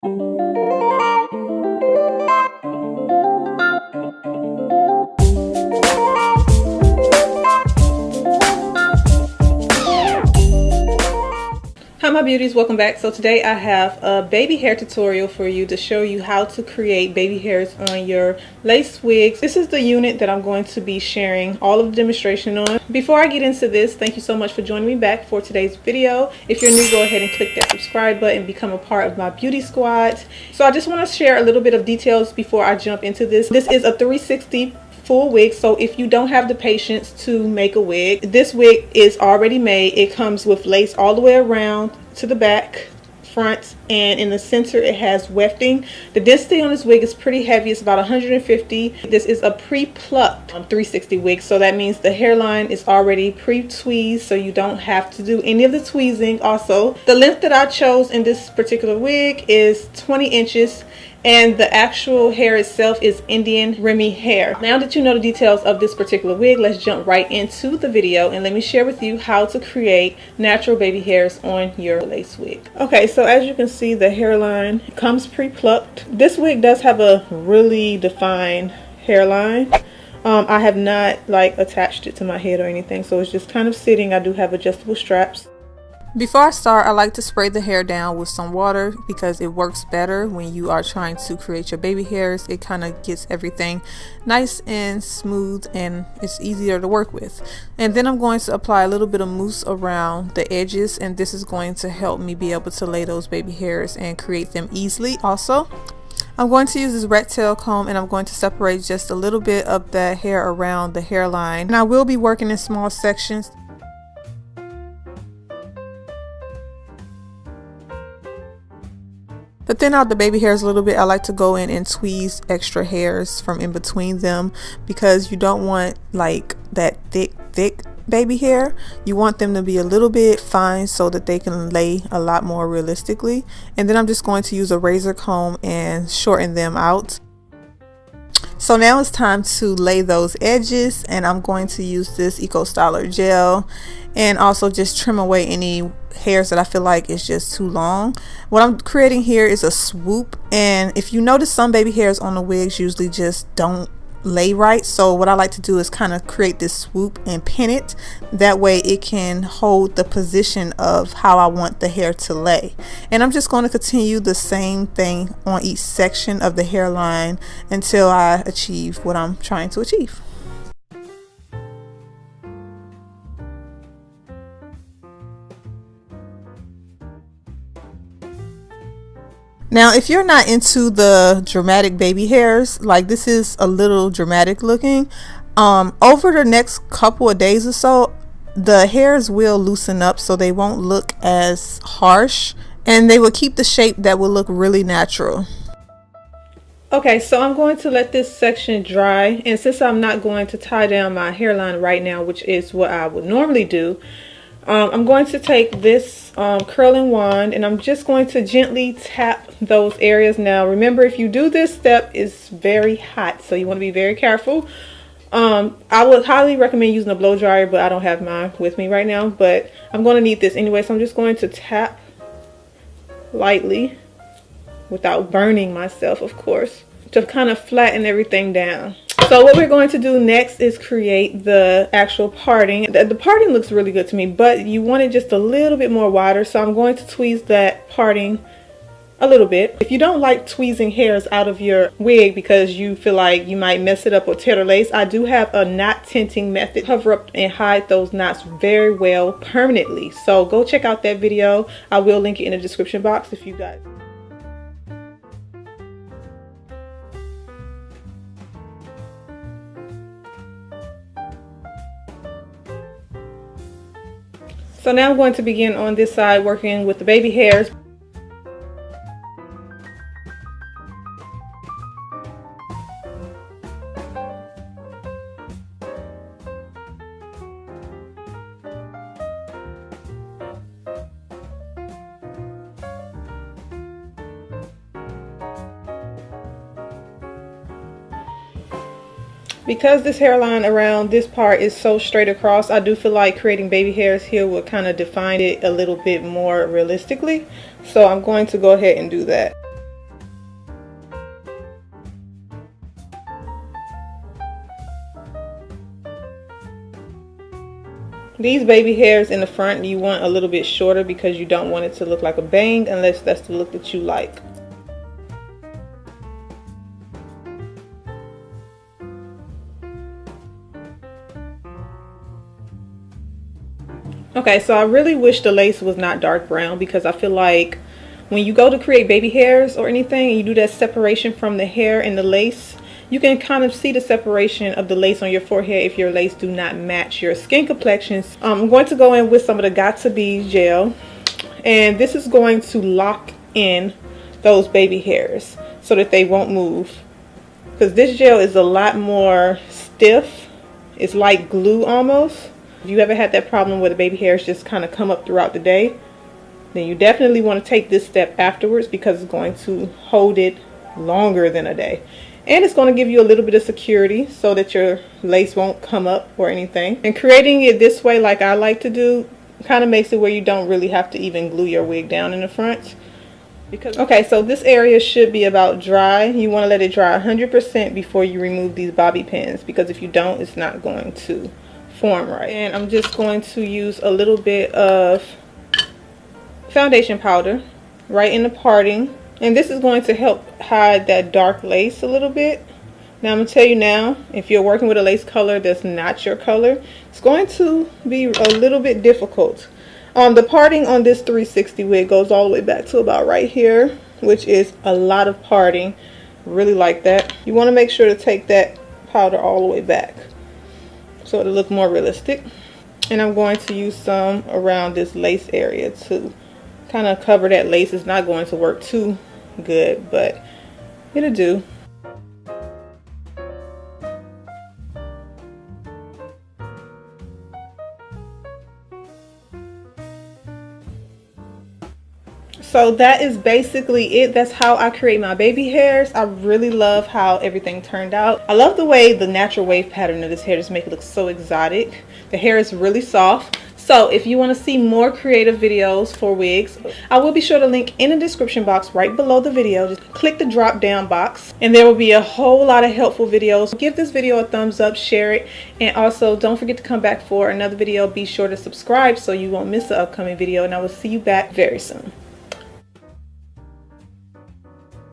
Hi my beauties, welcome back. So today I have a baby hair tutorial for you to show you how to create baby hairs on your lace wigs. This is the unit that I'm going to be sharing all of the demonstration on. Before I get into this, thank you so much for joining me back for today's video. If you're new, go ahead and click that subscribe button and become a part of my beauty squad. So I just want to share a little bit of details before I jump into this. This is a 360 full wig, so if you don't have the patience to make a wig, this wig is already made. It comes with lace all the way around to the back, front, and in the center it has wefting. The density on this wig is pretty heavy. It's about 150. This is a pre-plucked 360 wig, so that means the hairline is already pre-tweezed, so you don't have to do any of the tweezing. Also, the length that I chose in this particular wig is 20 inches, and the actual hair itself is Indian Remy hair. Now that you know the details of this particular wig, let's jump right into the video and let me share with you how to create natural baby hairs on your lace wig. Okay, so as you can see, the hairline comes pre-plucked. This wig does have a really defined hairline. I have not attached it to my head or anything, so it's just kind of sitting. I do have adjustable straps. Before I start, I like to spray the hair down with some water because it works better when you are trying to create your baby hairs. It kind of gets everything nice and smooth and it's easier to work with. And then I'm going to apply a little bit of mousse around the edges, and this is going to help me be able to lay those baby hairs and create them easily. Also, I'm going to use this rat tail comb and I'm going to separate just a little bit of the hair around the hairline. And I will be working in small sections. To thin out the baby hairs a little bit, I like to go in and tweeze extra hairs from in between them because you don't want that thick baby hair. You want them to be a little bit fine so that they can lay a lot more realistically. And then I'm just going to use a razor comb and shorten them out. So now it's time to lay those edges, and I'm going to use this Eco Styler gel and also just trim away any hairs that I feel like is just too long. What I'm creating here is a swoop, and if you notice, some baby hairs on the wigs usually just don't lay right. So what I like to do is kind of create this swoop and pin it. That way it can hold the position of how I want the hair to lay. And I'm just going to continue the same thing on each section of the hairline until I achieve what I'm trying to achieve. Now, if you're not into the dramatic baby hairs, this is a little dramatic looking, over the next couple of days or so, the hairs will loosen up so they won't look as harsh, and they will keep the shape that will look really natural. Okay, so I'm going to let this section dry, and since I'm not going to tie down my hairline right now, which is what I would normally do, I'm going to take this curling wand and I'm just going to gently tap those areas. Now remember, if you do this step, it's very hot, so you want to be very careful. I would highly recommend using a blow dryer, but I don't have mine with me right now, but I'm going to need this anyway, so I'm just going to tap lightly without burning myself, of course, to kind of flatten everything down. So what we're going to do next is create the actual parting. The parting looks really good to me, but you want it just a little bit more wider, so I'm going to tweeze that parting a little bit. If you don't like tweezing hairs out of your wig because you feel like you might mess it up or tear the lace, I do have a knot tinting method. Cover up and hide those knots very well permanently. So go check out that video. I will link it in the description box if you guys. So now I'm going to begin on this side working with the baby hairs. Because this hairline around this part is so straight across, I do feel like creating baby hairs here will kind of define it a little bit more realistically. So I'm going to go ahead and do that. These baby hairs in the front you want a little bit shorter because you don't want it to look like a bang unless that's the look that you like. Okay, so I really wish the lace was not dark brown because I feel like when you go to create baby hairs or anything and you do that separation from the hair and the lace, you can kind of see the separation of the lace on your forehead if your lace do not match your skin complexions. I'm going to go in with some of the Got To Be gel, and this is going to lock in those baby hairs so that they won't move, because this gel is a lot more stiff. It's like glue almost. If you ever had that problem where the baby hairs just kind of come up throughout the day, then you definitely want to take this step afterwards because it's going to hold it longer than a day. And it's going to give you a little bit of security so that your lace won't come up or anything. And creating it this way, like I like to do, kind of makes it where you don't really have to even glue your wig down in the front. Okay, so this area should be about dry. You want to let it dry 100% before you remove these bobby pins, because if you don't, it's not going to form right. And I'm just going to use a little bit of foundation powder right in the parting, and this is going to help hide that dark lace a little bit. Now I'm going to tell you now, if you're working with a lace color that's not your color, it's going to be a little bit difficult. The parting on this 360 wig goes all the way back to about right here, which is a lot of parting. Really like that. You want to make sure to take that powder all the way back so it'll look more realistic. And I'm going to use some around this lace area to kind of cover that lace. It's not going to work too good, but it'll do. So that is basically it. That's how I create my baby hairs. I really love how everything turned out. I love the way the natural wave pattern of this hair just make it look so exotic. The hair is really soft. So if you want to see more creative videos for wigs, I will be sure to link in the description box right below the video. Just click the drop down box and there will be a whole lot of helpful videos. Give this video a thumbs up, share it, and also don't forget to come back for another video. Be sure to subscribe so you won't miss the upcoming video, and I will see you back very soon.